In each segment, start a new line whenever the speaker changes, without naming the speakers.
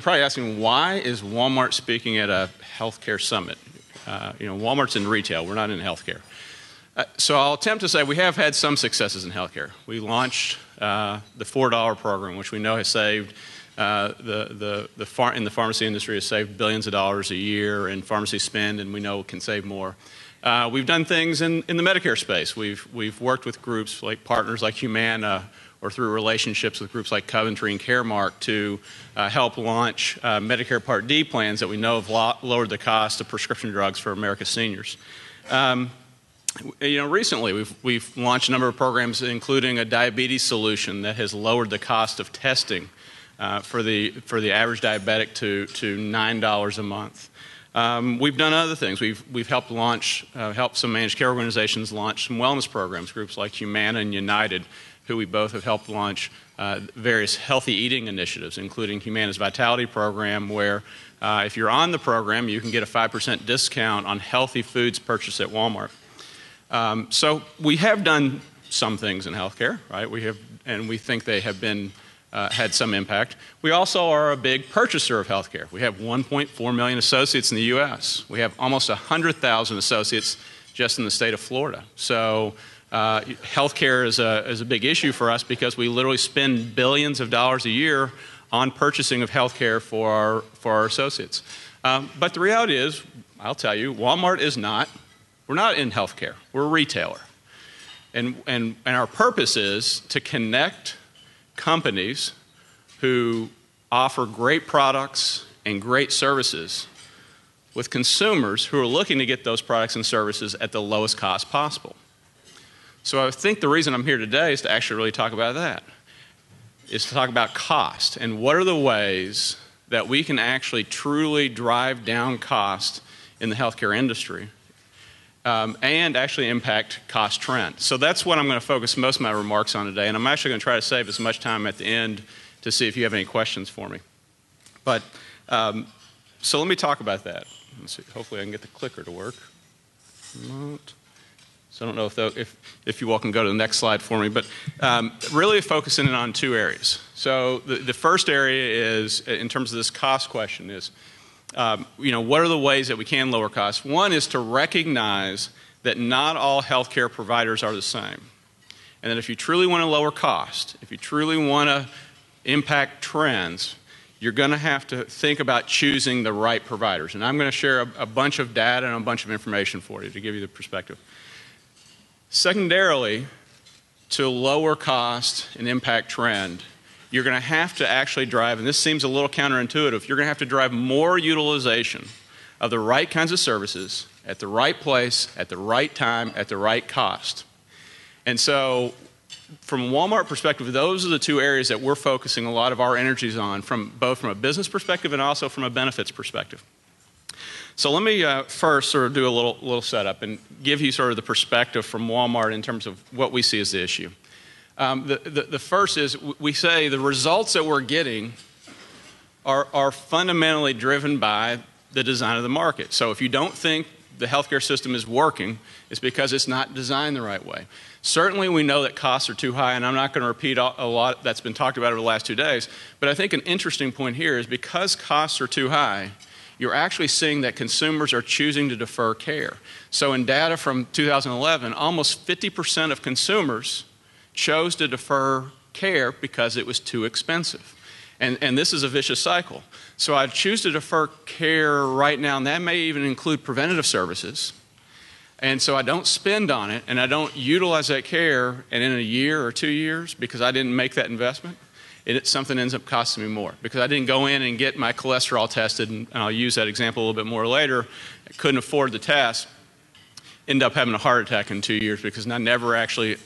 probably asking, why is Walmart speaking at a healthcare summit? Walmart's in retail. We're not in healthcare. So I'll attempt to say we have had some successes in healthcare. We launched the $4 program, which we know has saved in the pharmacy industry has saved billions of dollars a year in pharmacy spend, and we know it can save more. We've done things in the Medicare space. We've worked with groups like partners like Humana, or through relationships with groups like Coventry and Caremark to help launch Medicare Part D plans that we know have lowered the cost of prescription drugs for America's seniors. Recently we've launched a number of programs, including a diabetes solution that has lowered the cost of testing for the average diabetic to $9 a month. We've done other things. We've helped some managed care organizations launch some wellness programs, groups like Humana and United, who we both have helped launch various healthy eating initiatives, including Humana's Vitality program, where if you're on the program, you can get a 5% discount on healthy foods purchased at Walmart. So we have done some things in healthcare, right? And we think they have been had some impact. We also are a big purchaser of healthcare. We have 1.4 million associates in the U.S. We have almost 100,000 associates just in the state of Florida. So healthcare is a big issue for us because we literally spend billions of dollars a year on purchasing of healthcare for our associates. But the reality is, I'll tell you, Walmart is not. We're not in healthcare. We're a retailer, and our purpose is to connect companies who offer great products and great services with consumers who are looking to get those products and services at the lowest cost possible. So I think the reason I'm here today is to actually really talk about that, is to talk about cost and what are the ways that we can actually truly drive down cost in the healthcare industry and actually impact cost trend. So that's what I'm going to focus most of my remarks on today, and I'm actually going to try to save as much time at the end to see if you have any questions for me. But so let me talk about that. Let's see. Hopefully I can get the clicker to work. So I don't know if you all can go to the next slide for me, but really focusing in on two areas. So the first area is, in terms of this cost question, is what are the ways that we can lower costs? One is to recognize that not all healthcare providers are the same, and that if you truly want to lower cost, if you truly want to impact trends, you're going to have to think about choosing the right providers. And I'm going to share a bunch of data and a bunch of information for you to give you the perspective. Secondarily, to lower cost and impact trend, you're going to have to actually drive, and this seems a little counterintuitive, you're going to have to drive more utilization of the right kinds of services at the right place, at the right time, at the right cost. And so from a Walmart perspective, those are the two areas that we're focusing a lot of our energies on, both from a business perspective and also from a benefits perspective. So let me first sort of do a little setup and give you sort of the perspective from Walmart in terms of what we see as the issue. The first is we say the results that we're getting are fundamentally driven by the design of the market. So if you don't think the healthcare system is working, it's because it's not designed the right way. Certainly we know that costs are too high, and I'm not going to repeat a lot that's been talked about over the last 2 days, but I think an interesting point here is because costs are too high, you're actually seeing that consumers are choosing to defer care. So in data from 2011, almost 50% of consumers chose to defer care because it was too expensive. And this is a vicious cycle. So I choose to defer care right now, and that may even include preventative services. And so I don't spend on it, and I don't utilize that care, and in a year or 2 years, because I didn't make that investment, something ends up costing me more. Because I didn't go in and get my cholesterol tested, and I'll use that example a little bit more later, I couldn't afford the test, ended up having a heart attack in 2 years because I never actually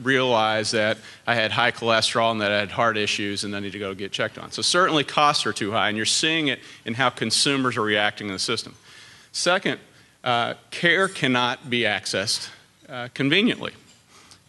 realized that I had high cholesterol and that I had heart issues and I need to go get checked on. So certainly costs are too high, and you're seeing it in how consumers are reacting in the system. Second, care cannot be accessed conveniently.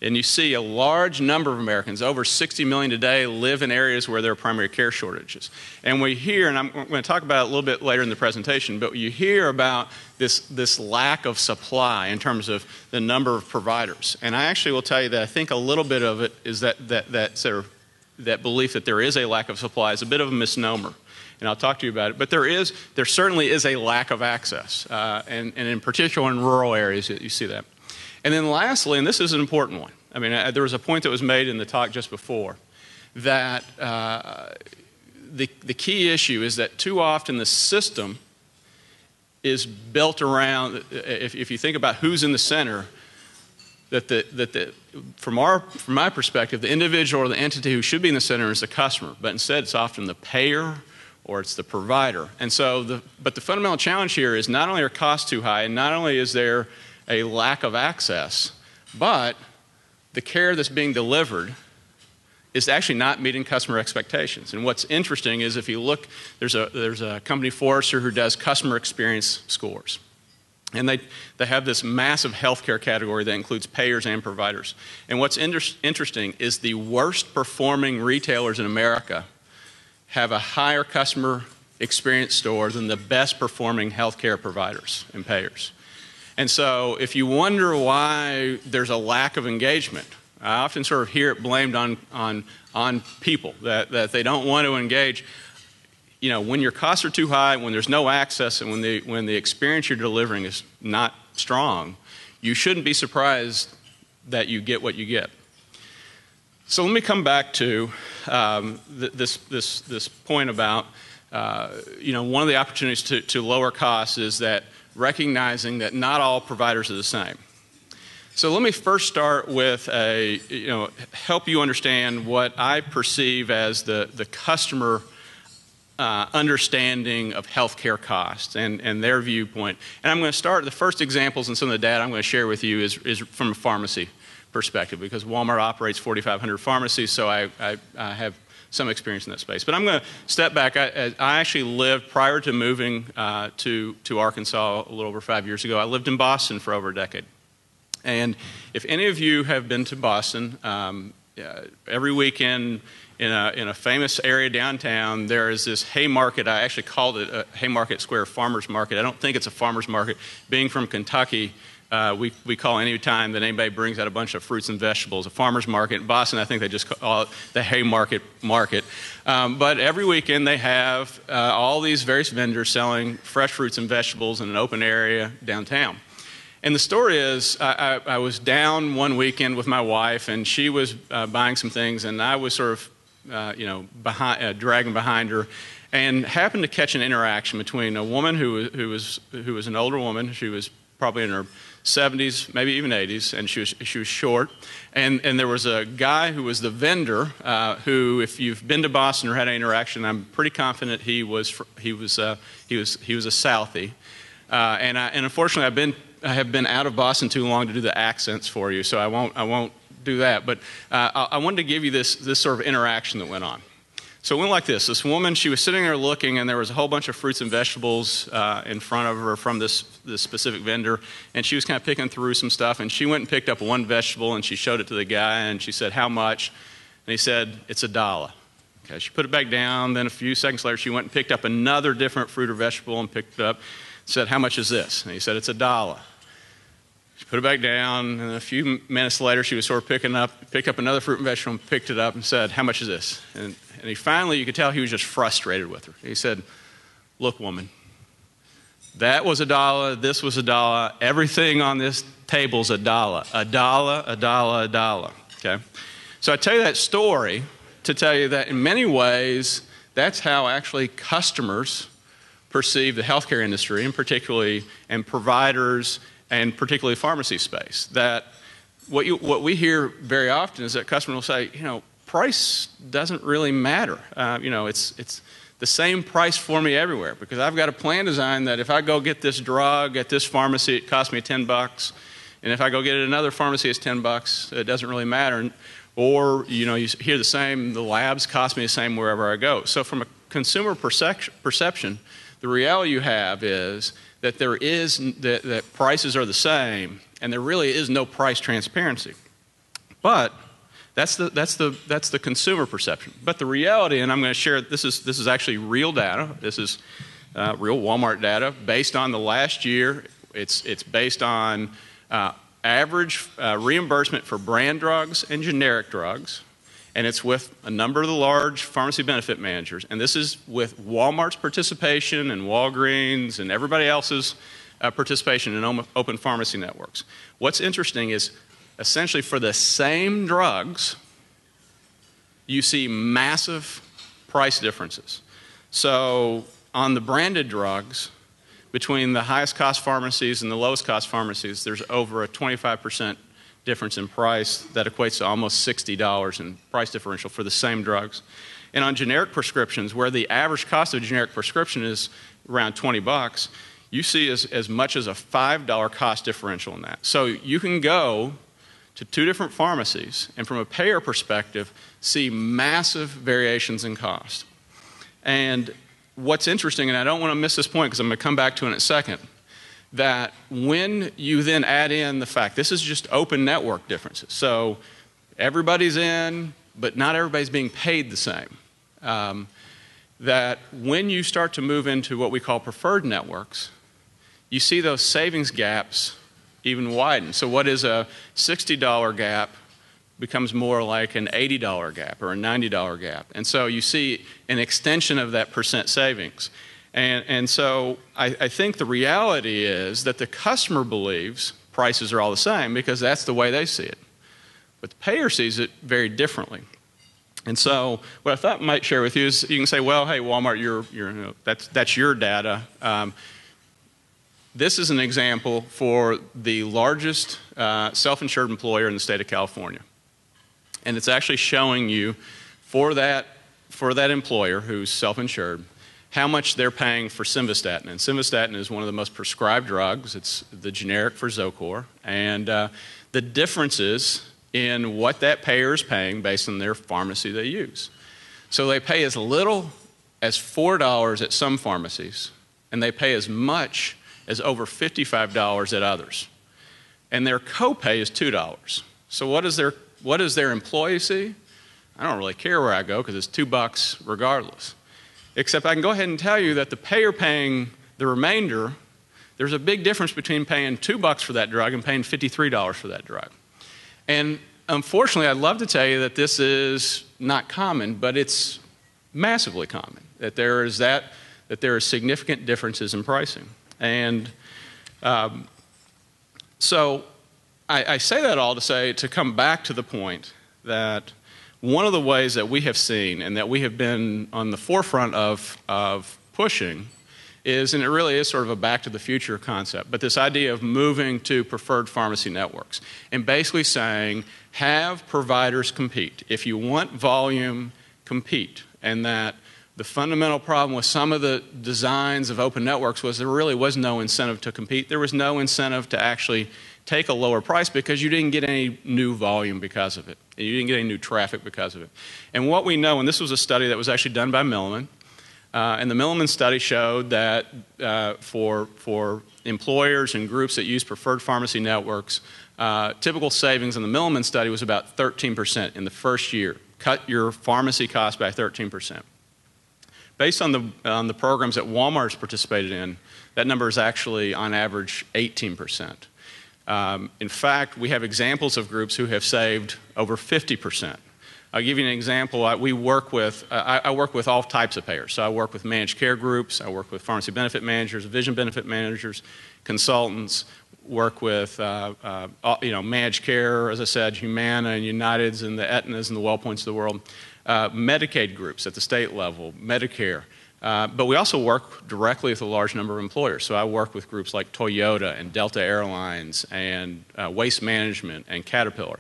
And you see a large number of Americans, over 60 million today, live in areas where there are primary care shortages. And we hear, and I'm going to talk about it a little bit later in the presentation, but you hear about this lack of supply in terms of the number of providers. And I actually will tell you that I think a little bit of it is that belief that there is a lack of supply is a bit of a misnomer. and I'll talk to you about it. But there certainly is a lack of access, and in particular in rural areas, you see that. And then lastly, and this is an important one, I mean, there was a point that was made in the talk just before, that the key issue is that too often the system is built around, if you think about who's in the center, from my perspective, the individual or the entity who should be in the center is the customer, but instead it's often the payer or it's the provider. And so, but the fundamental challenge here is not only are costs too high, and not only is there a lack of access, but the care that's being delivered is actually not meeting customer expectations. And what's interesting is if you look, there's a company, Forrester, who does customer experience scores. And they have this massive healthcare category that includes payers and providers. And what's interesting is the worst performing retailers in America have a higher customer experience score than the best performing healthcare providers and payers. And so if you wonder why there's a lack of engagement, I often sort of hear it blamed on people, that they don't want to engage. You know, when your costs are too high, when there's no access, and when the experience you're delivering is not strong, you shouldn't be surprised that you get what you get. So let me come back to this point about you know, one of the opportunities to lower costs is that recognizing that not all providers are the same. So let me first start with help you understand what I perceive as the customer understanding of healthcare costs and their viewpoint. And I'm going to start, the first examples and some of the data I'm going to share with you is from a pharmacy perspective, because Wal-Mart operates 4,500 pharmacies, so I have some experience in that space. But I'm going to step back. I actually lived, prior to moving to Arkansas a little over 5 years ago, I lived in Boston for over a decade. And if any of you have been to Boston, every weekend in a famous area downtown, there is this Haymarket. I actually called it a Haymarket Square Farmers Market. I don't think it's a farmers market. Being from Kentucky, we call any time that anybody brings out a bunch of fruits and vegetables a farmers market. In Boston, I think they just call it the Haymarket Market. But every weekend they have all these various vendors selling fresh fruits and vegetables in an open area downtown. And the story is, I was down one weekend with my wife, and she was buying some things, and I was sort of dragging behind her, and happened to catch an interaction between a woman who was an older woman. She was probably in her 70s, maybe even 80s, and she was short. And there was a guy who was the vendor who, if you've been to Boston or had an interaction, I'm pretty confident he was a Southie. And unfortunately, I have been out of Boston too long to do the accents for you, so I won't do that. But I wanted to give you this sort of interaction that went on. So it went like this. This woman, she was sitting there looking, and there was a whole bunch of fruits and vegetables in front of her from this specific vendor, and she was kind of picking through some stuff, and she went and picked up one vegetable, and she showed it to the guy, and she said, "How much?" And he said, "It's $1." Okay, she put it back down. Then a few seconds later, she went and picked up another different fruit or vegetable and picked it up. Said, "How much is this?" And he said, "It's $1." She put it back down, and a few minutes later, she was sort of picked up another fruit and vegetable and picked it up and said, "How much is this?" And he finally, you could tell he was just frustrated with her. He said, "Look, woman, that was $1, this was $1, everything on this table's $1, $1, $1, $1." Okay? So I tell you that story to tell you that in many ways, that's how actually customers perceive the healthcare industry, and providers, and particularly pharmacy space. That what we hear very often is that customers will say, price doesn't really matter. It's the same price for me everywhere, because I've got a plan design that if I go get this drug at this pharmacy, it costs me $10, and if I go get it at another pharmacy, it's $10. It doesn't really matter. Or you hear the labs cost me the same wherever I go. So from a consumer perception, the reality you have is that that prices are the same, and there really is no price transparency. But that's the consumer perception. But the reality, and I'm going to share, this is actually real data. This is real Walmart data based on the last year. It's based on average reimbursement for brand drugs and generic drugs, And it's with a number of the large pharmacy benefit managers. And this is with Wal-Mart's participation and Walgreens and everybody else's participation in open pharmacy networks. What's interesting is essentially for the same drugs, you see massive price differences. So on the branded drugs, between the highest cost pharmacies and the lowest cost pharmacies, there's over a 25% difference in price that equates to almost $60 in price differential for the same drugs. And on generic prescriptions, where the average cost of a generic prescription is around 20 bucks, you see as much as a $5 cost differential in that. So you can go to two different pharmacies and from a payer perspective see massive variations in cost. And what's interesting, and I don't want to miss this point because I'm going to come back to it in a second, that when you then add in the fact, this is just open network differences. So everybody's in, but not everybody's being paid the same. That when you start to move into what we call preferred networks, you see those savings gaps even widen. So what is a $60 gap becomes more like an $80 gap or a $90 gap. And so you see an extension of that percent savings. And so I think the reality is that the customer believes prices are all the same because that's the way they see it. But the payer sees it very differently. And so what I thought I might share with you is you can say, well, hey, Walmart, that's your data. This is an example for the largest self-insured employer in the state of California. And it's actually showing you for that employer who's self-insured how much they're paying for simvastatin. And simvastatin is one of the most prescribed drugs. It's the generic for Zocor. And the differences in what that payer is paying based on their pharmacy they use. So they pay as little as $4 at some pharmacies, and they pay as much as over $55 at others. And their copay is $2. So what does their employee see? I don't really care where I go because it's $2 regardless. Except I can go ahead and tell you that the payer paying the remainder, there's a big difference between paying $2 for that drug and paying $53 for that drug. And unfortunately, I'd love to tell you that this is not common, but it's massively common, that there are significant differences in pricing. And so I say that all to come back to the point that one of the ways that we have seen and that we have been on the forefront of pushing is, and it really is sort of a back to the future concept, but this idea of moving to preferred pharmacy networks and basically saying have providers compete. If you want volume, compete. And that the fundamental problem with some of the designs of open networks was there really was no incentive to compete. There was no incentive to actually take a lower price because you didn't get any new volume because of it. You didn't get any new traffic because of it. And what we know, and this was a study that was actually done by Milliman, and the Milliman study showed that for employers and groups that use preferred pharmacy networks, typical savings in the Milliman study was about 13% in the first year. Cut your pharmacy cost by 13%. Based on the programs that Walmart's participated in, that number is actually on average 18%. In fact, we have examples of groups who have saved over 50%. I'll give you an example. I work with all types of payers. So I work with managed care groups. I work with pharmacy benefit managers, vision benefit managers, consultants. Work with managed care, as I said, Humana and Uniteds and the Aetnas and the WellPoints of the world. Medicaid groups at the state level, Medicare. But we also work directly with a large number of employers. So I work with groups like Toyota and Delta Airlines and Waste Management and Caterpillar.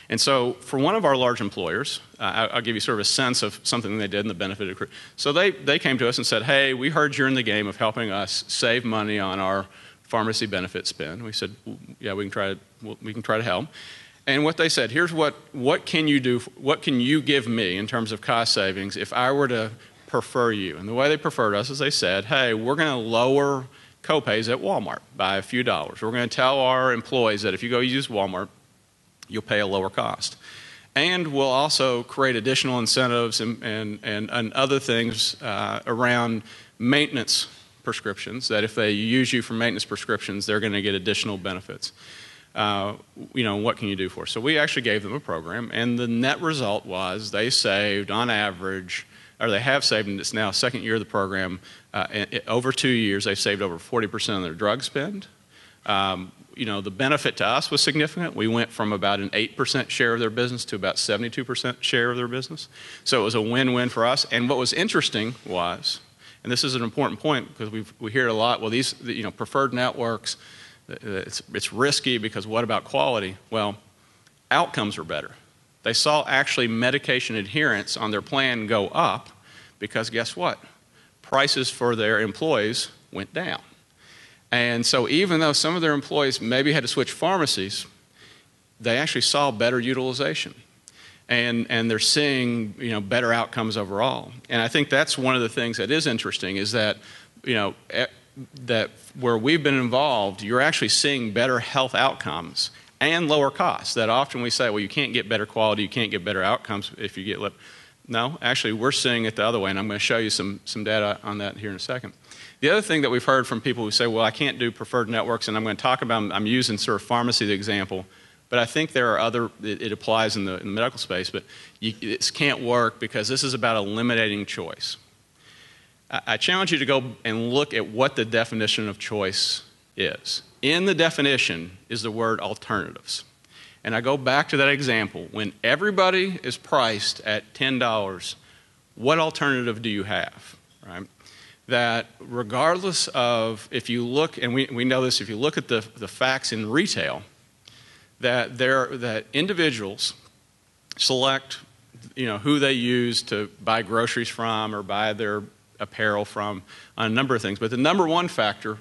And so for one of our large employers, I'll give you sort of a sense of something they did in the benefit accrual. So they came to us and said, hey, we heard you're in the game of helping us save money on our pharmacy benefit spend. We said, yeah, we can try to help. And what they said, here's what can you do, what can you give me in terms of cost savings if I were to prefer you? And the way they preferred us is they said, hey, we're going to lower copays at Walmart by a few dollars. We're going to tell our employees that if you go use Walmart, you'll pay a lower cost. And we'll also create additional incentives and other things around maintenance prescriptions, that if they use you for maintenance prescriptions, they're going to get additional benefits. what can you do for us? So we actually gave them a program, and the net result was they saved, on average, or they have saved, and it's now second year of the program, over 2 years, they've saved over 40% of their drug spend. The benefit to us was significant. We went from about an 8% share of their business to about 72% share of their business. So it was a win-win for us. And what was interesting was, and this is an important point because we hear it a lot, well, these preferred networks, it's risky because what about quality? Well, outcomes are better. They saw actually medication adherence on their plan go up because guess what? Prices for their employees went down. And so even though some of their employees maybe had to switch pharmacies, they actually saw better utilization. And they're seeing better outcomes overall. And I think that's one of the things that is interesting is that that where we've been involved, you're actually seeing better health outcomes and lower costs. That often we say, well, you can't get better quality, you can't get better outcomes if you get No, actually we're seeing it the other way, and I'm going to show you some data on that here in a second. The other thing that we've heard from people who say, well, I can't do preferred networks, and I'm going to talk about, I'm using sort of pharmacy the example, but I think there are it applies in the medical space, but this can't work because this is about eliminating choice. I challenge you to go and look at what the definition of choice is. In the definition is the word alternatives. And I go back to that example. When everybody is priced at $10, what alternative do you have, right? That regardless of, if you look, and we know this, if you look at the facts in retail, that individuals select, who they use to buy groceries from or buy their apparel from on a number of things. But the number one factor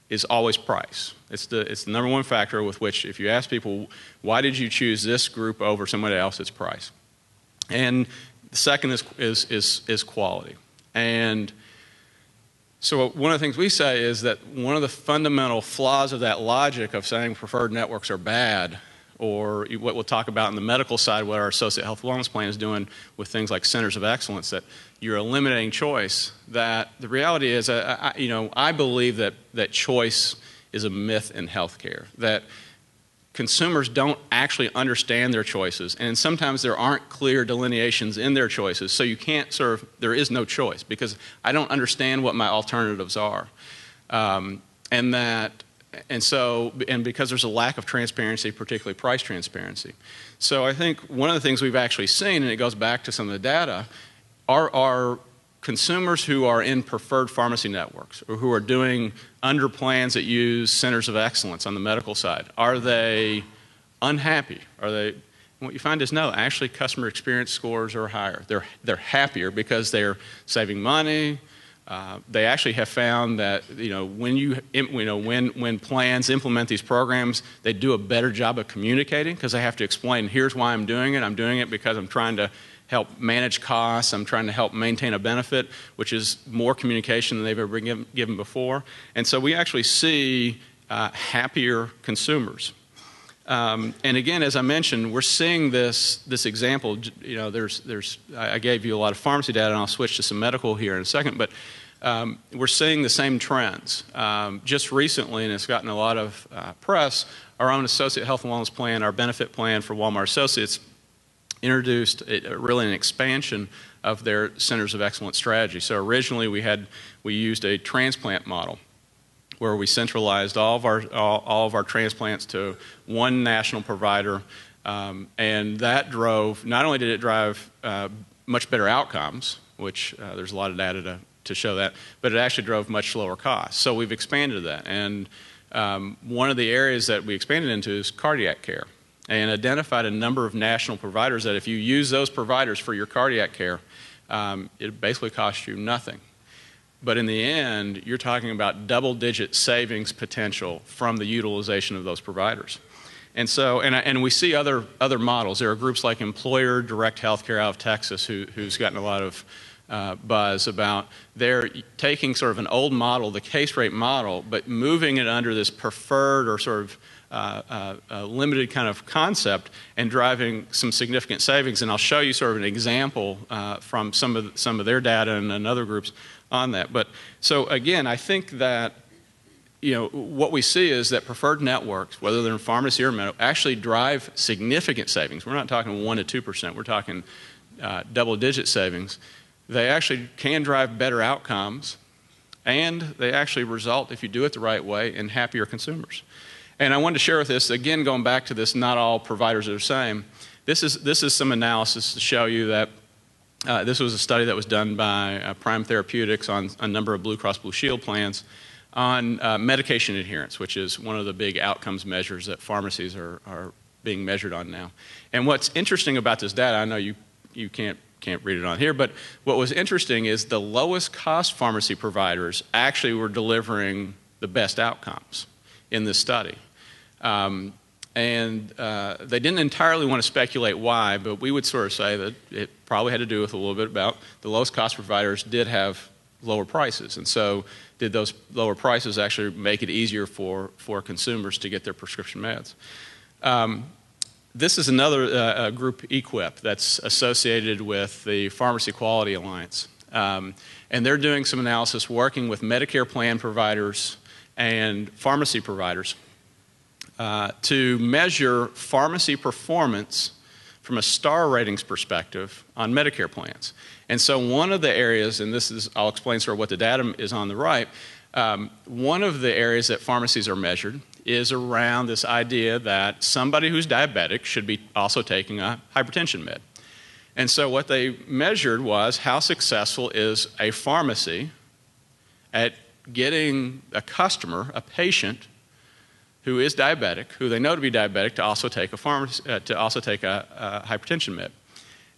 is always price. It's the number one factor with which, if you ask people, why did you choose this group over somebody else, it's price. And the second is quality. And so one of the things we say is that one of the fundamental flaws of that logic of saying preferred networks are bad, or what we'll talk about in the medical side, what our associate health wellness plan is doing with things like centers of excellence, that you're eliminating choice, that the reality is, I believe that choice is a myth in healthcare, that consumers don't actually understand their choices, and sometimes there aren't clear delineations in their choices, so you can't there is no choice because I don't understand what my alternatives are. And because there's a lack of transparency, particularly price transparency. So I think one of the things we've actually seen, and it goes back to some of the data, are consumers who are in preferred pharmacy networks or who are doing under plans that use centers of excellence on the medical side, are they unhappy? What you find is no, actually customer experience scores are higher. They're happier because they're saving money. They actually have found that when plans implement these programs, they do a better job of communicating because they have to explain, here's why I'm doing it. I'm doing it because I'm trying to help manage costs. I'm trying to help maintain a benefit, which is more communication than they've ever been given before. And so we actually see happier consumers. And again, as I mentioned, we're seeing this example. I gave you a lot of pharmacy data, and I'll switch to some medical here in a second. But we're seeing the same trends. Just recently, and it's gotten a lot of press, our own associate health and wellness plan, our benefit plan for Wal-Mart associates, introduced really an expansion of their centers of excellence strategy. So originally, we used a transplant model, where we centralized all of our transplants to one national provider, and that drove, not only did it drive much better outcomes, which there's a lot of data to show that, but it actually drove much lower costs. So we've expanded that, and one of the areas that we expanded into is cardiac care, and identified a number of national providers that if you use those providers for your cardiac care, it basically costs you nothing. But in the end, you're talking about double-digit savings potential from the utilization of those providers. And so, and we see other models. There are groups like Employer Direct Healthcare out of Texas who's gotten a lot of buzz about they're taking sort of an old model, the case rate model, but moving it under this preferred or sort of limited kind of concept and driving some significant savings. And I'll show you sort of an example from some of their data and other groups on that. But so again, I think that what we see is that preferred networks, whether they're in pharmacy or medical, actually drive significant savings. We're not talking 1% to 2%. We're talking double-digit savings. They actually can drive better outcomes, and they actually result, if you do it the right way, in happier consumers. And I wanted to share with this, again, going back to this, not all providers are the same. This is some analysis to show you that this was a study that was done by Prime Therapeutics on a number of Blue Cross Blue Shield plans on medication adherence, which is one of the big outcomes measures that pharmacies are being measured on now. And what's interesting about this data, I know you can't read it on here, but what was interesting is the lowest cost pharmacy providers actually were delivering the best outcomes in this study. And they didn't entirely want to speculate why, but we would sort of say that it probably had to do with a little bit about the lowest cost providers did have lower prices. And so did those lower prices actually make it easier for consumers to get their prescription meds? This is another group, EQIP, that's associated with the Pharmacy Quality Alliance. And they're doing some analysis working with Medicare plan providers and pharmacy providers to measure pharmacy performance from a star ratings perspective on Medicare plans. And so one of the areas, and this is, I'll explain sort of what the data is on the right, one of the areas that pharmacies are measured is around this idea that somebody who's diabetic should be also taking a hypertension med. And so what they measured was how successful is a pharmacy at getting a customer, a patient, who is diabetic, who they know to be diabetic, to also take a hypertension med.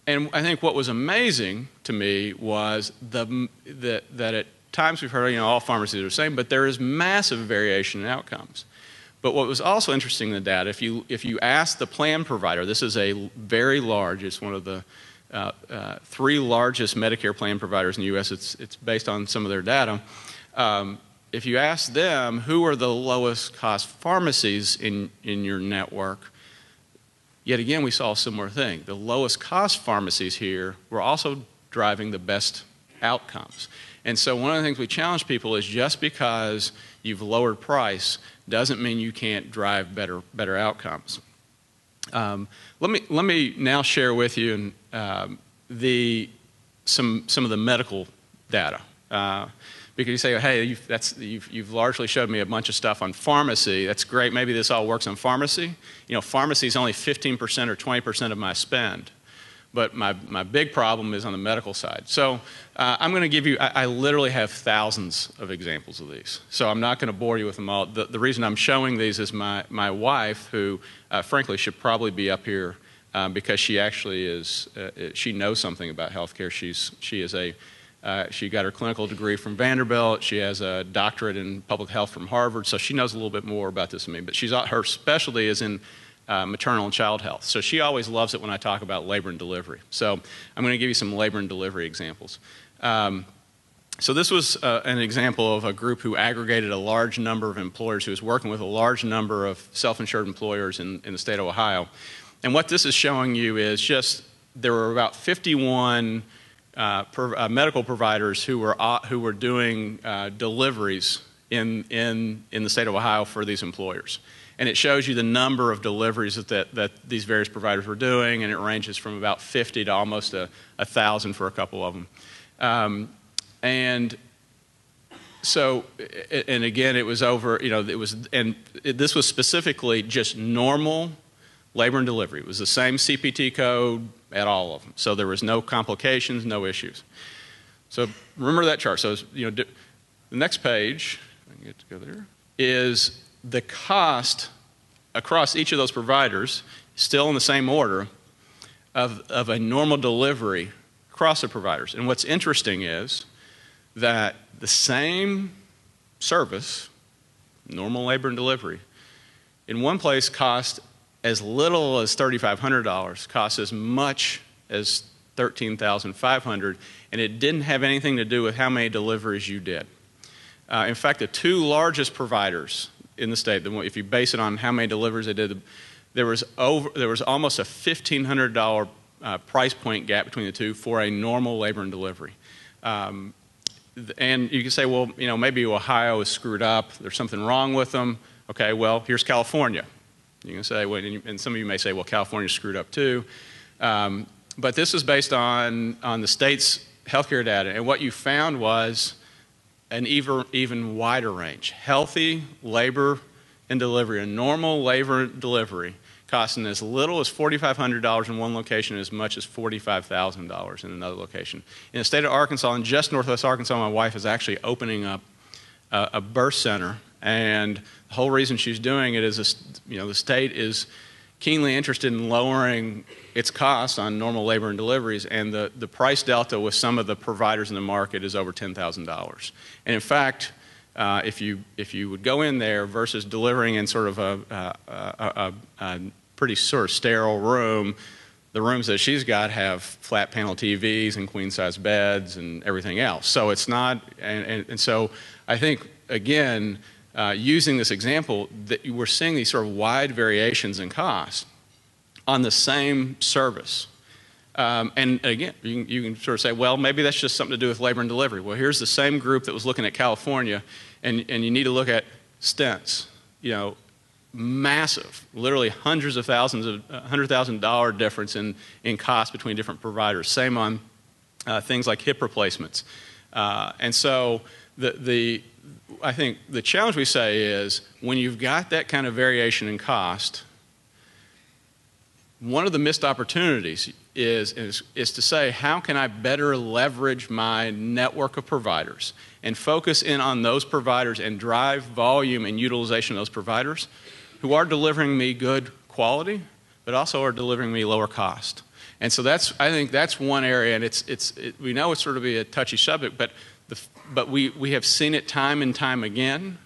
And I think what was amazing to me was that at times we've heard, all pharmacies are the same, but there is massive variation in outcomes. But what was also interesting in the data, if you ask the plan provider, this is a very large, it's one of the 3 largest Medicare plan providers in the U.S. It's based on some of their data. If you ask them who are the lowest cost pharmacies in your network, yet again we saw a similar thing. The lowest cost pharmacies here were also driving the best outcomes. And so one of the things we challenge people is just because you've lowered price doesn't mean you can't drive better outcomes. Let me now share with you some of the medical data. Because you say, hey, you've largely showed me a bunch of stuff on pharmacy. That's great. Maybe this all works on pharmacy. Pharmacy is only 15% or 20% of my spend. But my big problem is on the medical side. So I'm going to give you, I literally have thousands of examples of these. So I'm not going to bore you with them all. The reason I'm showing these is my wife, who frankly should probably be up here because she actually is, she knows something about healthcare. She got her clinical degree from Vanderbilt. She has a doctorate in public health from Harvard. So she knows a little bit more about this than me. But her specialty is in maternal and child health. So she always loves it when I talk about labor and delivery. So I'm going to give you some labor and delivery examples. So this was an example of a group who aggregated a large number of employers, who was working with a large number of self-insured employers in the state of Ohio. And what this is showing you is just there were about 51 medical providers who were doing deliveries in the state of Ohio for these employers. And it shows you the number of deliveries that these various providers were doing, and it ranges from about 50 to almost 1,000 for a couple of them. And so, and again, it was over, this was specifically just normal labor and delivery. It was the same CPT code at all of them. So there was no complications, no issues. So remember that chart. So, the next page, if I can get to go there, is the cost across each of those providers, still in the same order, of a normal delivery across the providers. And what's interesting is that the same service, normal labor and delivery, in one place cost as little as $3,500, cost as much as $13,500, and it didn't have anything to do with how many deliveries you did. In fact, the 2 largest providers in the state, if you base it on how many deliveries they did, there was almost a $1,500 price point gap between the two for a normal labor and delivery. and you can say, well, maybe Ohio is screwed up. There's something wrong with them. Okay, well, here's California. You can say, well, and some of you may say, well, California's screwed up too. But this is based on the state's healthcare data, and what you found was an even wider range. Healthy labor and delivery, a normal labor and delivery, costing as little as $4,500 in one location and as much as $45,000 in another location. In the state of Arkansas, and just northwest Arkansas, my wife is actually opening up a birth center, and the whole reason she's doing it is, the state is keenly interested in lowering its costs on normal labor and deliveries, and the price delta with some of the providers in the market is over $10,000. And in fact, if you would go in there versus delivering in sort of a pretty sort of sterile room, the rooms that she's got have flat panel TVs and queen size beds and everything else. So it's not, and so I think, again, using this example, that we're seeing these sort of wide variations in cost on the same service. And again, you can sort of say, well, maybe that's just something to do with labor and delivery. Well, here's the same group that was looking at California, and you need to look at stents. Massive, literally hundreds of thousands of $100,000 difference in cost between different providers. Same on things like hip replacements. And so I think the challenge we say is when you've got that kind of variation in cost, one of the missed opportunities is to say, how can I better leverage my network of providers and focus in on those providers and drive volume and utilization of those providers who are delivering me good quality, but also are delivering me lower cost. And so I think that's one area, and we know it's sort of a touchy subject, but we have seen it time and time again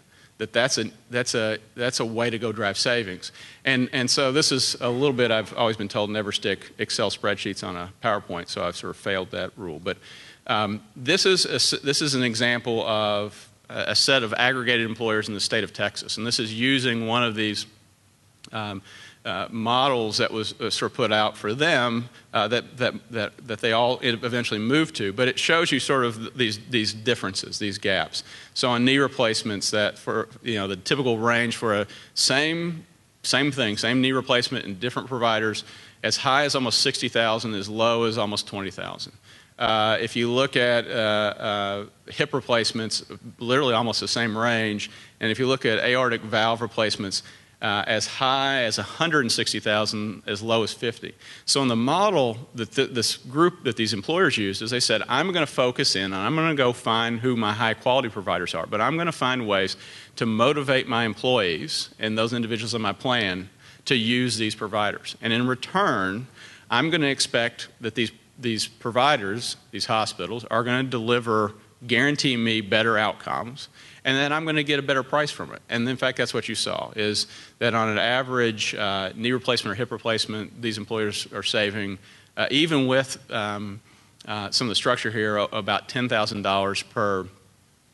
that's a way to go drive savings. And so this is a little bit, I've always been told, never stick Excel spreadsheets on a PowerPoint, so I've sort of failed that rule. But this is an example of a set of aggregated employers in the state of Texas, and this is using one of these models that was sort of put out for them that they all eventually moved to. But it shows you sort of these differences, these gaps. So on knee replacements, that for the typical range for a same thing, same knee replacement in different providers, as high as almost $60,000, as low as almost $20,000. If you look at hip replacements, literally almost the same range, and if you look at aortic valve replacements, as high as $160,000, as low as $50,000. So in the model that this group that these employers used, is they said, I'm going to focus in, and I'm going to go find who my high quality providers are, but I'm going to find ways to motivate my employees and those individuals in my plan to use these providers. And in return, I'm going to expect that these providers, these hospitals, are going to guarantee me better outcomes, and then I'm going to get a better price from it. And in fact, that's what you saw, is that on an average knee replacement or hip replacement, these employers are saving, even with some of the structure here, about $10,000 per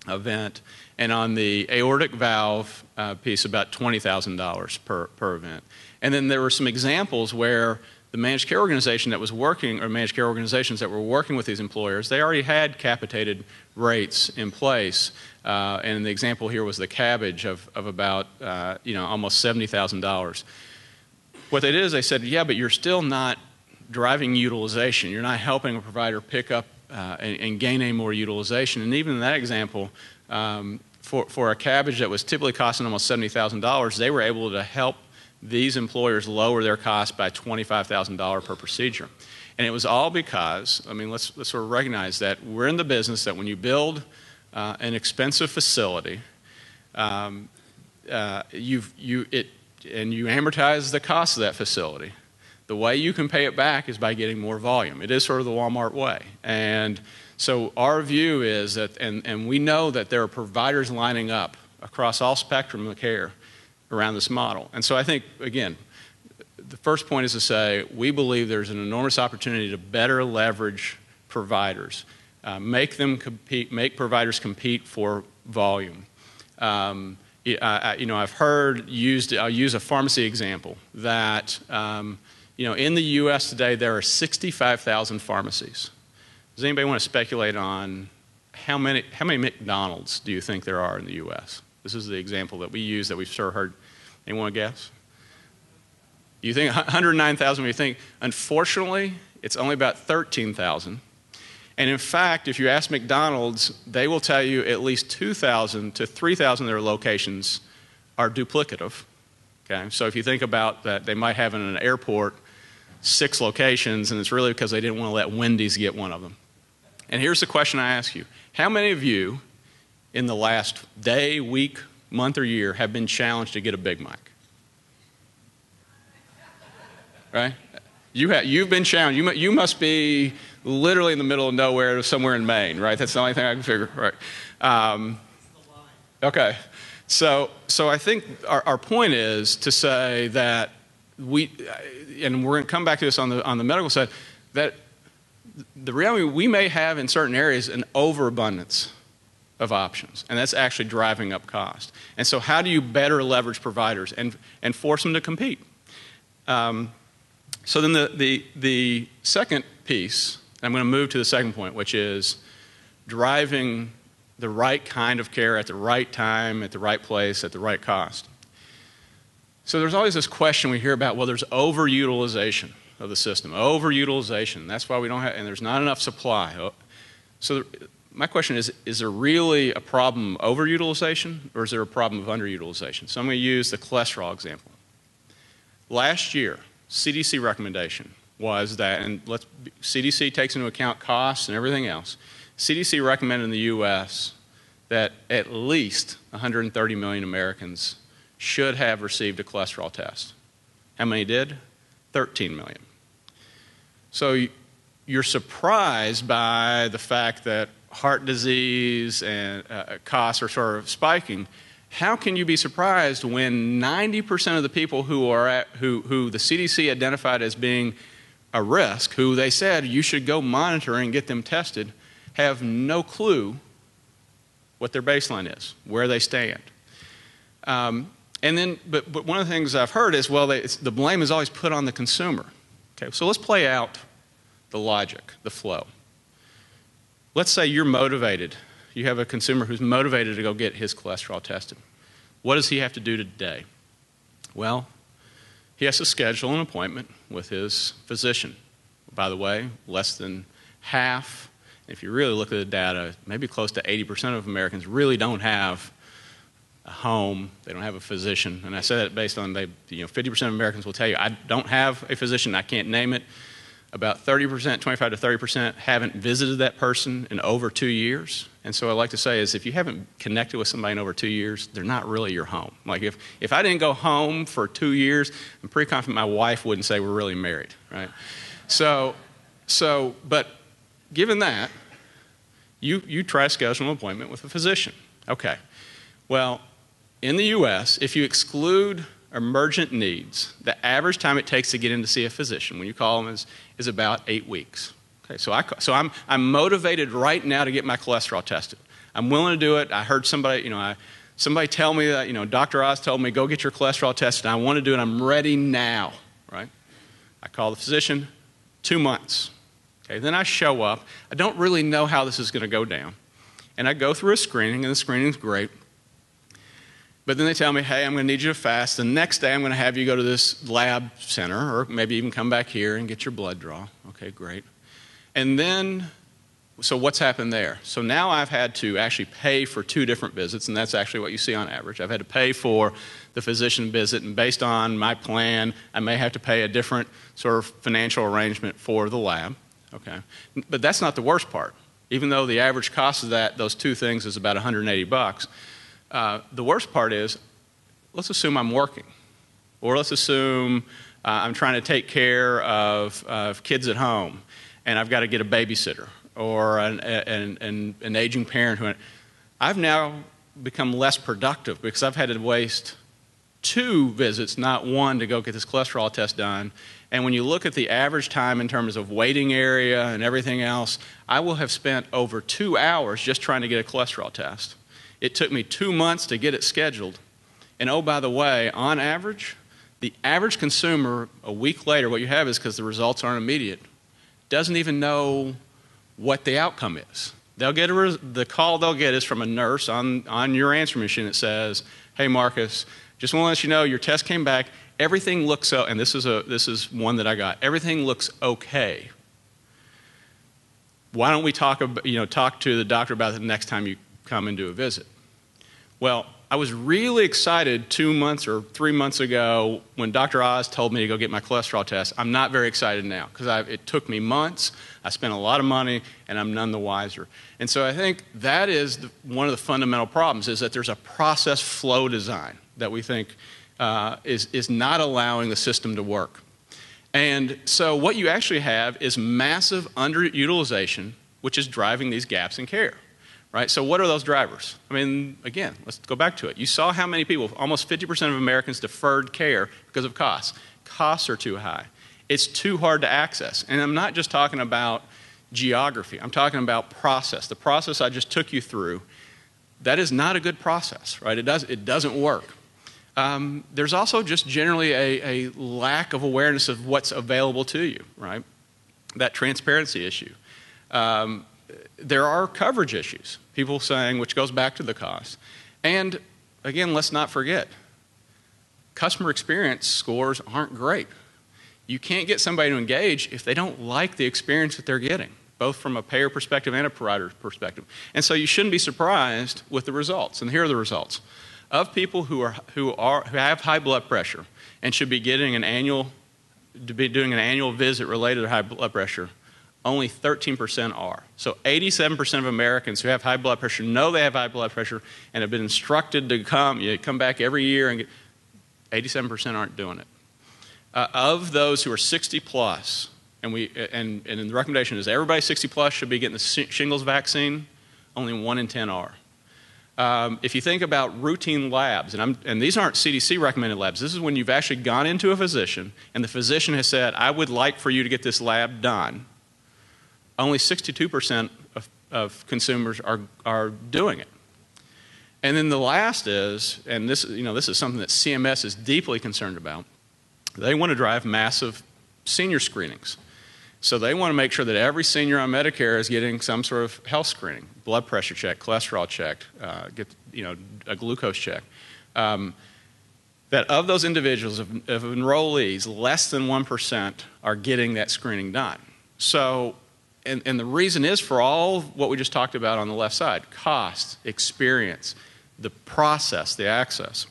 event. And on the aortic valve piece, about $20,000 per event. And then there were some examples where the managed care organization that was working, or managed care organizations that were working with these employers, they already had capitated rates in place. And the example here was the cabbage of about almost $70,000. What they did is they said, yeah, but you're still not driving utilization. You're not helping a provider pick up and gain any more utilization. And even in that example, for a cabbage that was typically costing almost $70,000, they were able to help these employers lower their cost by $25,000 per procedure. And it was all because, let's sort of recognize that we're in the business that when you build an expensive facility, and you amortize the cost of that facility, the way you can pay it back is by getting more volume. It is sort of the Wal-Mart way. And so our view is that, and we know that there are providers lining up across all spectrum of care around this model. And so I think, again, the first point is to say we believe there's an enormous opportunity to better leverage providers, make providers compete for volume. I've heard I'll use a pharmacy example that in the U.S. today there are 65,000 pharmacies. Does anybody want to speculate on how many McDonald's do you think there are in the U.S.? This is the example that we use that we've sure heard. Anyone want to guess? You think 109,000, you think, unfortunately, it's only about 13,000. And in fact, if you ask McDonald's, they will tell you at least 2,000 to 3,000 of their locations are duplicative. Okay? So if you think about that, they might have in an airport 6 locations, and it's really because they didn't want to let Wendy's get one of them. And here's the question I ask you. How many of you in the last day, week, month, or year have been challenged to get a Big Mac? Right? You've been challenged. You must be literally in the middle of nowhere, somewhere in Maine, right? That's the only thing I can figure, right? Okay. So I think our point is to say that and we're going to come back to this on the medical side, that the reality, we may have in certain areas an overabundance of options, and that's actually driving up cost. And so how do you better leverage providers and force them to compete? So then the second piece, I'm going to move to the second point, which is driving the right kind of care at the right time, at the right place, at the right cost. So there's always this question we hear about, well, there's overutilization of the system, overutilization. That's why we don't have, and there's not enough supply. So my question is there really a problem of overutilization, or is there a problem of underutilization? So I'm going to use the cholesterol example. Last year, CDC recommendation was that, and CDC takes into account costs and everything else. CDC recommended in the U.S. that at least 130 million Americans should have received a cholesterol test. How many did? 13 million. So you're surprised by the fact that heart disease and costs are sort of spiking. How can you be surprised when 90% of the people who the CDC identified as being a risk, who they said you should go monitor and get them tested, have no clue what their baseline is, where they stand? But one of the things I've heard is, well, the blame is always put on the consumer. Okay, so let's play out the logic, the flow. Let's say you're motivated. You have a consumer who's motivated to go get his cholesterol tested. What does he have to do today? Well, he has to schedule an appointment with his physician. By the way, less than half, if you really look at the data, maybe close to 80% of Americans really don't have a home. They don't have a physician. And I say that based on 50% of Americans will tell you, I don't have a physician, I can't name it. About 30%, 25 to 30% haven't visited that person in over 2 years. And so what I like to say is if you haven't connected with somebody in over 2 years, they're not really your home. Like if I didn't go home for 2 years, I'm pretty confident my wife wouldn't say we're really married, right? But given that, you try to schedule an appointment with a physician. Okay. Well, in the U.S., if you exclude emergent needs, the average time it takes to get in to see a physician when you call them is about 8 weeks. Okay, so I'm motivated right now to get my cholesterol tested. I'm willing to do it. I heard somebody, somebody tell me that, Dr. Oz told me, go get your cholesterol tested. I want to do it. I'm ready now, right? I call the physician, 2 months. Okay, then I show up. I don't really know how this is going to go down. And I go through a screening, and the screening's great. But then they tell me, hey, I'm going to need you to fast. The next day, I'm going to have you go to this lab center, or maybe even come back here and get your blood draw. Okay, great. And then, so what's happened there? So now I've had to actually pay for 2 different visits, and that's actually what you see on average. I've had to pay for the physician visit, and based on my plan, I may have to pay a different sort of financial arrangement for the lab. Okay, but that's not the worst part. Even though the average cost of those 2 things is about $180, the worst part is, let's assume I'm working, or let's assume I'm trying to take care of kids at home, and I've got to get a babysitter or an aging parent. I've now become less productive because I've had to waste 2 visits, not 1, to go get this cholesterol test done. And when you look at the average time in terms of waiting area and everything else, I will have spent over 2 hours just trying to get a cholesterol test. It took me 2 months to get it scheduled. And oh, by the way, on average, the average consumer, a week later, what you have is, because the results aren't immediate, doesn't even know what the outcome is. The call they'll get is from a nurse on your answering machine that says, "Hey, Marcus, just want to let you know your test came back. Everything looks and this is one that I got. Everything looks okay. Why don't we talk to the doctor about it the next time you come and do a visit?" Well, I was really excited 2 months or 3 months ago when Dr. Oz told me to go get my cholesterol test. I'm not very excited now because it took me months. I spent a lot of money, and I'm none the wiser. And so I think that is one of the fundamental problems, is that there's a process flow design that we think is not allowing the system to work. And so what you actually have is massive underutilization, which is driving these gaps in care. Right? So what are those drivers? I mean, again, let's go back to it. You saw how many people, almost 50% of Americans, deferred care because of costs. Costs are too high. It's too hard to access. And I'm not just talking about geography. I'm talking about process. The process I just took you through, that is not a good process, right? It doesn't work. There's also just generally a lack of awareness of what's available to you, right? That transparency issue. There are coverage issues, people saying, which goes back to the cost. And again, let's not forget, customer experience scores aren't great. You can't get somebody to engage if they don't like the experience that they're getting, both from a payer perspective and a provider perspective. And so you shouldn't be surprised with the results. And here are the results. Of people who have high blood pressure and should be getting doing an annual visit related to high blood pressure, only 13% are. So 87% of Americans who have high blood pressure know they have high blood pressure and have been instructed to come back every year, and 87% aren't doing it. Of those who are 60 plus, and the recommendation is everybody 60 plus should be getting the shingles vaccine, only 1 in 10 are. If you think about routine labs, and these aren't CDC recommended labs, this is when you've actually gone into a physician and the physician has said, "I would like for you to get this lab done." Only 62% of consumers are doing it. And then the last is, and this is something that CMS is deeply concerned about, they want to drive massive senior screenings. So they want to make sure that every senior on Medicare is getting some sort of health screening, blood pressure check, cholesterol check, a glucose check. That of those individuals, of enrollees, less than 1% are getting that screening done. So, and the reason is for all what we just talked about on the left side: cost, experience, the process, the access.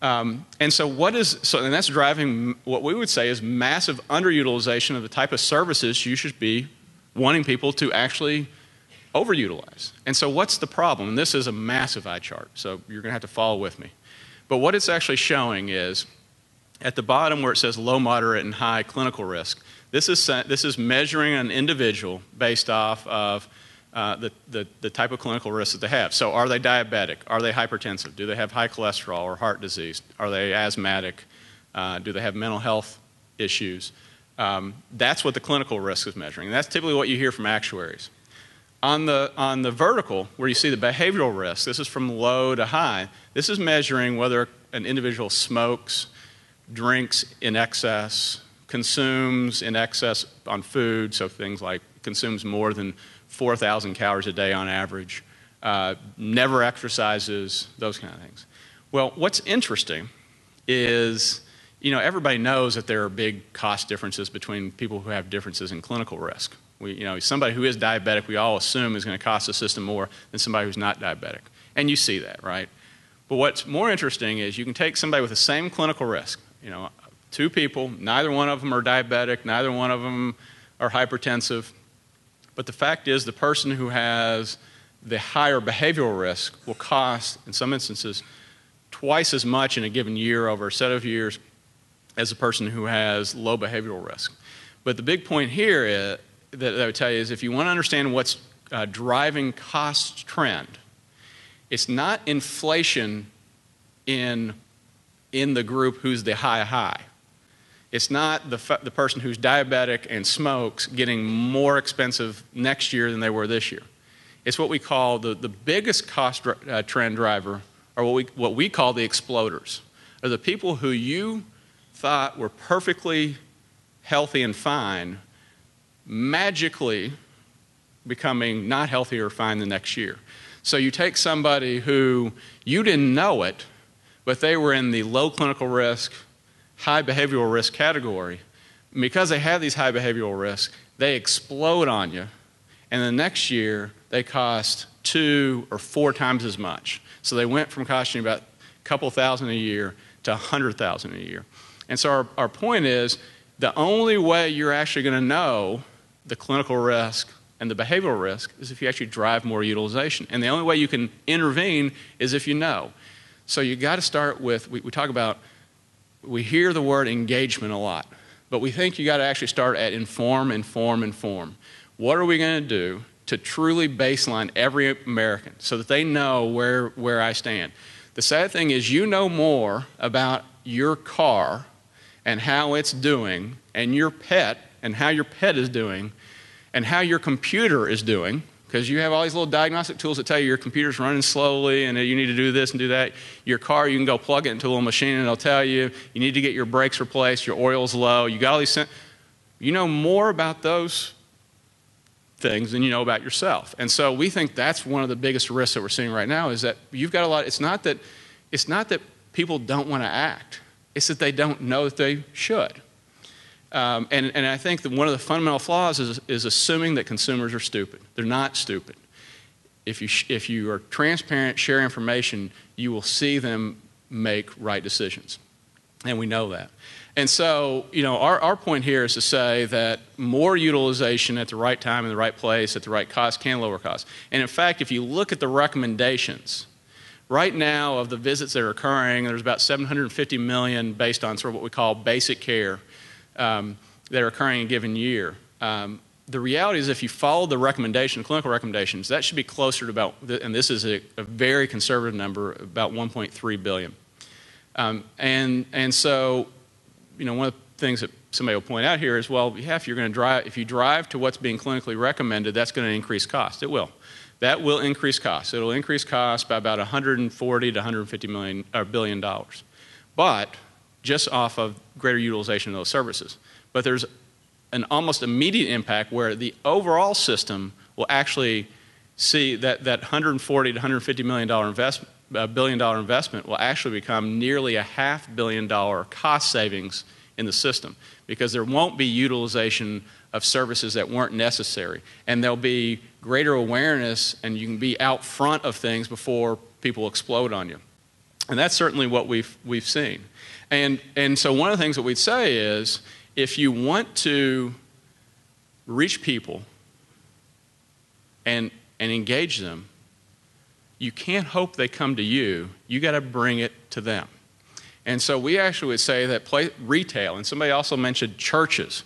And that's driving what we would say is massive underutilization of the type of services you should be wanting people to actually overutilize. And so what's the problem? And this is a massive eye chart, so you're going to have to follow with me. But what it's actually showing is at the bottom where it says low, moderate, and high clinical risk, this is measuring an individual based off of the type of clinical risk that they have. So are they diabetic? Are they hypertensive? Do they have high cholesterol or heart disease? Are they asthmatic? Do they have mental health issues? That's what the clinical risk is measuring. And that's typically what you hear from actuaries. On the vertical, where you see the behavioral risk, this is from low to high. This is measuring whether an individual smokes, drinks in excess, consumes in excess on food, so things like consumes more than 4,000 calories a day on average, never exercises, those kind of things. Well, what's interesting is, everybody knows that there are big cost differences between people who have differences in clinical risk. Somebody who is diabetic, we all assume is going to cost the system more than somebody who's not diabetic. And you see that, right? But what's more interesting is you can take somebody with the same clinical risk, two people, neither one of them are diabetic, neither one of them are hypertensive. But the fact is the person who has the higher behavioral risk will cost, in some instances, twice as much in a given year over a set of years as the person who has low behavioral risk. But the big point here that I would tell you is if you want to understand what's driving cost trend, it's not inflation in the group who's the high. It's not the person who's diabetic and smokes getting more expensive next year than they were this year. It's what we call the biggest cost trend driver, or what we call the exploders, are the people who you thought were perfectly healthy and fine magically becoming not healthy or fine the next year. So you take somebody who you didn't know it, but they were in the low clinical risk, high behavioral risk category. And because they have these high behavioral risks, they explode on you, and the next year they cost 2 or 4 times as much. So they went from costing about a couple thousand a year to $100,000 a year. And so our point is, the only way you're actually going to know the clinical risk and the behavioral risk is if you actually drive more utilization. And the only way you can intervene is if you know. So you got to start with, we talk about, we hear the word engagement a lot, but we think you got to actually start at inform, inform, inform. What are we going to do to truly baseline every American so that they know where I stand? The sad thing is, you know more about your car and how it's doing, and your pet and how your pet is doing, and how your computer is doing, because you have all these little diagnostic tools that tell you your computer's running slowly and you need to do this and do that. Your car, you can go plug it into a little machine and it'll tell you you need to get your brakes replaced, your oil's low, you got all these. You know more about those things than you know about yourself. And so we think that's one of the biggest risks that we're seeing right now, is that you've got a lot. It's not that people don't want to act. It's that they don't know that they should. And I think that one of the fundamental flaws is assuming that consumers are stupid. They're not stupid. If you are transparent, share information, you will see them make right decisions. And we know that. And so, our point here is to say that more utilization at the right time, in the right place, at the right cost can lower costs. And in fact, if you look at the recommendations, right now of the visits that are occurring, there's about 750 million based on sort of what we call basic care that are occurring in a given year. The reality is, if you follow the clinical recommendations, that should be closer to about, and this is a very conservative number, about 1.3 billion. And so, one of the things that somebody will point out here is, well, yeah, if you drive to what's being clinically recommended, that's going to increase cost. It will. That will increase costs. It'll increase costs by about 140 to 150 billion dollars. But just off of greater utilization of those services. But there's an almost immediate impact where the overall system will actually see that 140 to 150 billion dollar investment will actually become nearly a $500 million cost savings in the system, because there won't be utilization of services that weren't necessary, and there'll be greater awareness, and you can be out front of things before people explode on you. And that's certainly what we've seen. And so one of the things that we'd say is, if you want to reach people and engage them, you can't hope they come to you. You got to bring it to them. And so we actually would say that retail, and somebody also mentioned churches,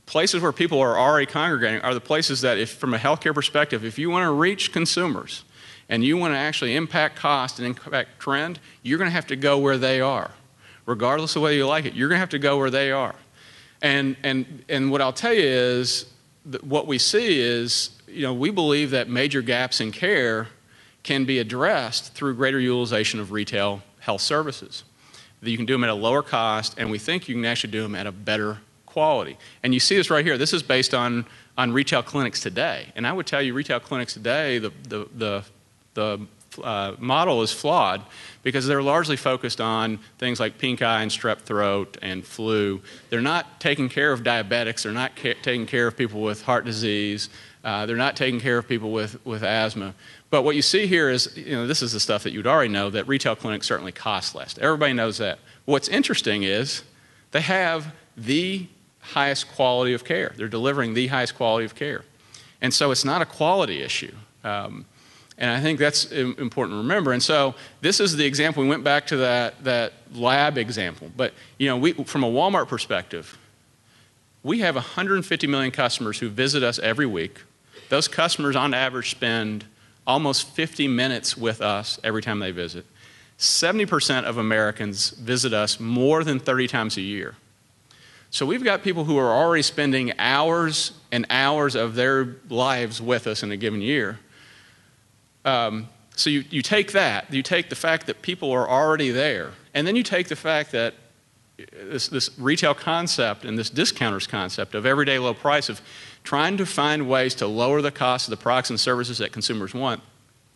places where people are already congregating are the places that, if from a healthcare perspective, if you want to reach consumers and you want to actually impact cost and impact trend, you're going to have to go where they are. Regardless of whether you like it, you're going to have to go where they are. And what I'll tell you is that what we see is, we believe that major gaps in care can be addressed through greater utilization of retail health services. That you can do them at a lower cost, and we think you can actually do them at a better quality. And you see this right here. This is based on retail clinics today. And I would tell you, retail clinics today, the model is flawed, because they're largely focused on things like pink eye and strep throat and flu. They're not taking care of diabetics. They're not taking care of people with heart disease. They're not taking care of people with asthma. But what you see here is, this is the stuff that you'd already know, that retail clinics certainly cost less. Everybody knows that. What's interesting is they have the highest quality of care. They're delivering the highest quality of care. And so it's not a quality issue. And I think that's important to remember. And so this is the example. We went back to that lab example. But, from a Wal-Mart perspective, we have 150 million customers who visit us every week. Those customers, on average, spend almost 50 minutes with us every time they visit. 70% of Americans visit us more than 30 times a year. So we've got people who are already spending hours and hours of their lives with us in a given year. So you take that, you take the fact that people are already there, and then you take the fact that this retail concept and this discounters concept of everyday low price, of trying to find ways to lower the cost of the products and services that consumers want.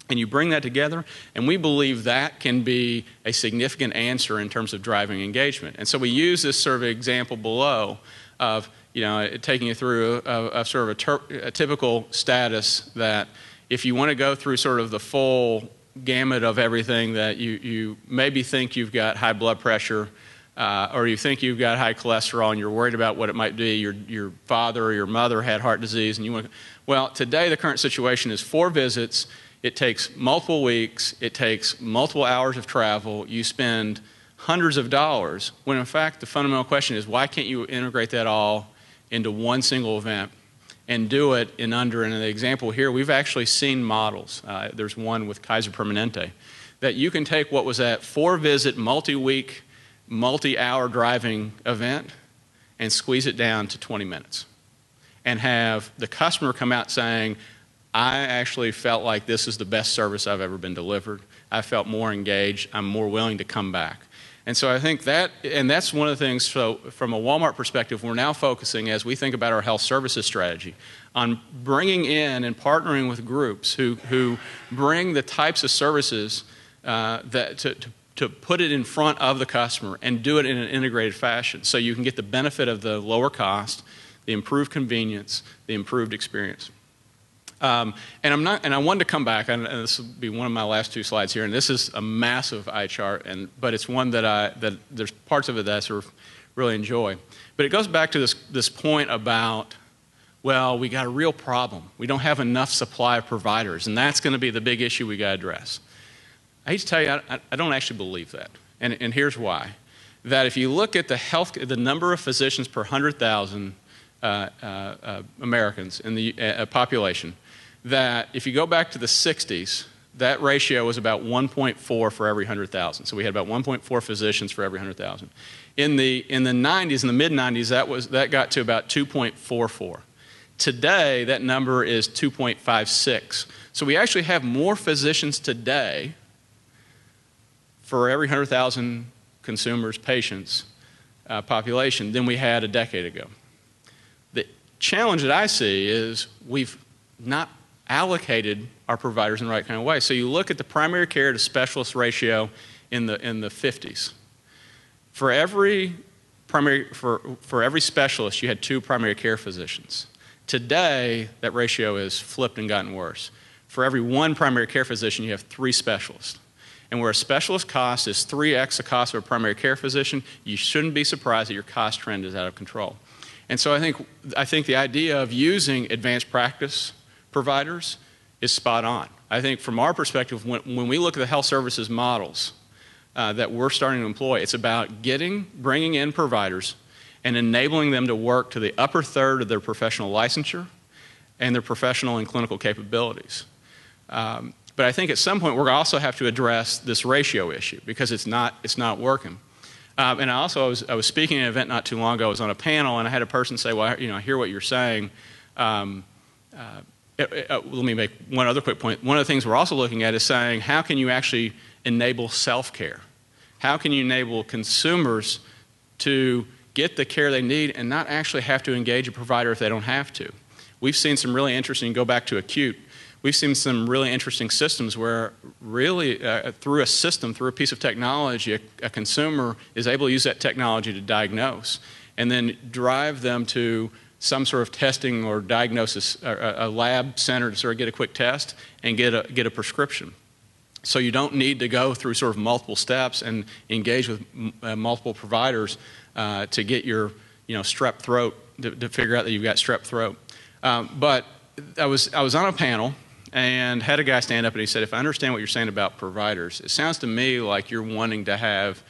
And you bring that together, and we believe that can be a significant answer in terms of driving engagement. And so we use this sort of example below of, taking you through a sort of a typical status that if you want to go through sort of the full gamut of everything, that you maybe think you've got high blood pressure, or you think you've got high cholesterol and you're worried about what it might be, your father or your mother had heart disease, and you want to, well, today the current situation is 4 visits. It takes multiple weeks. It takes multiple hours of travel. You spend hundreds of dollars, when in fact the fundamental question is, why can't you integrate that all into one single event and do it in under, and in the example here, we've actually seen models. There's one with Kaiser Permanente, that you can take what was that 4-visit, multi-week, multi-hour driving event and squeeze it down to 20 minutes and have the customer come out saying, I actually felt like this is the best service I've ever been delivered. I felt more engaged. I'm more willing to come back. And so I think that, and that's one of the things, so from a Walmart perspective, we're now focusing, as we think about our health services strategy, on bringing in and partnering with groups who bring the types of services to put it in front of the customer and do it in an integrated fashion, so you can get the benefit of the lower cost, the improved convenience, the improved experience. And I wanted to come back, and this will be one of my last 2 slides here, and this is a massive eye chart, but it's one that there's parts of it that I sort of really enjoy. But it goes back to this point about, well, we got a real problem. We don't have enough supply of providers, and that's going to be the big issue we got to address. I hate to tell you, I don't actually believe that, and here's why. That if you look at the number of physicians per 100,000 Americans in the population, that if you go back to the 60s, that ratio was about 1.4 for every 100,000. So we had about 1.4 physicians for every 100,000. In the 90s, in the mid-90s, that got to about 2.44. Today, that number is 2.56. So we actually have more physicians today for every 100,000 consumers, patients, population than we had a decade ago. The challenge that I see is we've not allocated our providers in the right kind of way. So you look at the primary care to specialist ratio in the 50s. For every specialist, you had 2 primary care physicians. Today, that ratio is flipped and gotten worse. For every 1 primary care physician, you have 3 specialists. And where a specialist cost is 3x the cost of a primary care physician, you shouldn't be surprised that your cost trend is out of control. And so I think the idea of using advanced practice providers is spot on. I think from our perspective, when we look at the health services models that we're starting to employ, it's about bringing in providers and enabling them to work to the upper third of their professional licensure and their professional and clinical capabilities. But I think at some point we're going to also have to address this ratio issue, because it's not working. And I was speaking at an event not too long ago. I was on a panel, and I had a person say, well, I hear what you're saying. Let me make one other quick point. One of the things we're also looking at is saying, how can you actually enable self-care? How can you enable consumers to get the care they need and not actually have to engage a provider if they don't have to? We've seen some really interesting, go back to acute, we've seen some really interesting systems where really through a piece of technology, a consumer is able to use that technology to diagnose and then drive them to some sort of testing or diagnosis, or a lab center to sort of get a quick test and get a prescription. So you don't need to go through sort of multiple steps and engage with multiple providers to get your strep throat, to figure out that you've got strep throat. But I was on a panel and had a guy stand up and he said, if I understand what you're saying about providers, it sounds to me like you're wanting to have,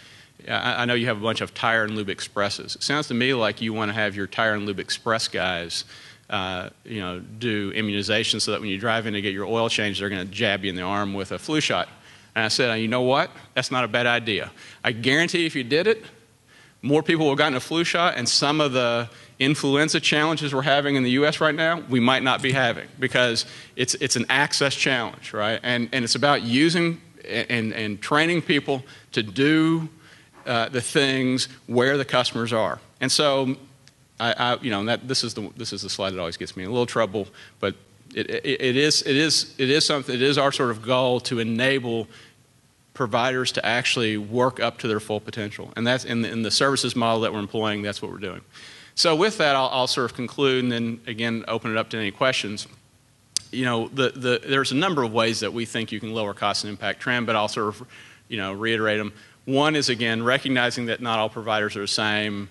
I know you have a bunch of Tire and Lube Expresses. It sounds to me like you want to have your Tire and Lube Express guys do immunizations so that when you drive in to get your oil change, they're going to jab you in the arm with a flu shot. And I said, you know what? That's not a bad idea. I guarantee if you did it, more people would have gotten a flu shot, and some of the influenza challenges we're having in the U.S. right now, we might not be having, because it's an access challenge, right? And it's about using and training people to do the things where the customers are. And so, this is the slide that always gets me in a little trouble, but it is something. It is our sort of goal to enable providers to actually work up to their full potential, and that's in the services model that we're employing. That's what we're doing. So with that, I'll sort of conclude, and then again open it up to any questions. There's a number of ways that we think you can lower cost and impact trend, but I'll sort of reiterate them. One is, again, recognizing that not all providers are the same.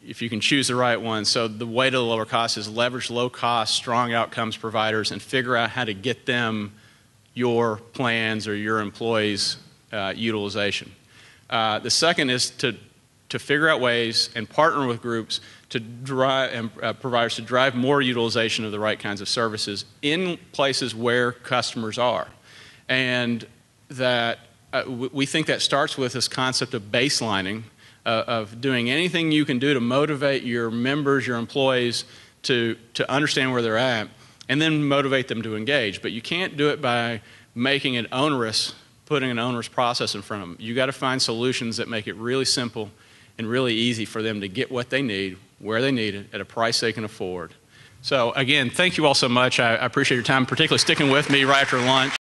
If you can choose the right one. So the way to lower costs is leverage low-cost, strong outcomes providers and figure out how to get them your plans or your employees' utilization. The second is to figure out ways and partner with groups to drive and providers to drive more utilization of the right kinds of services in places where customers are. And that we think that starts with this concept of baselining, of doing anything you can do to motivate your members, your employees, to understand where they're at, and then motivate them to engage. But you can't do it by making it onerous, putting an onerous process in front of them. You got to find solutions that make it really simple and really easy for them to get what they need, where they need it, at a price they can afford. So again, thank you all so much. I appreciate your time, particularly sticking with me right after lunch.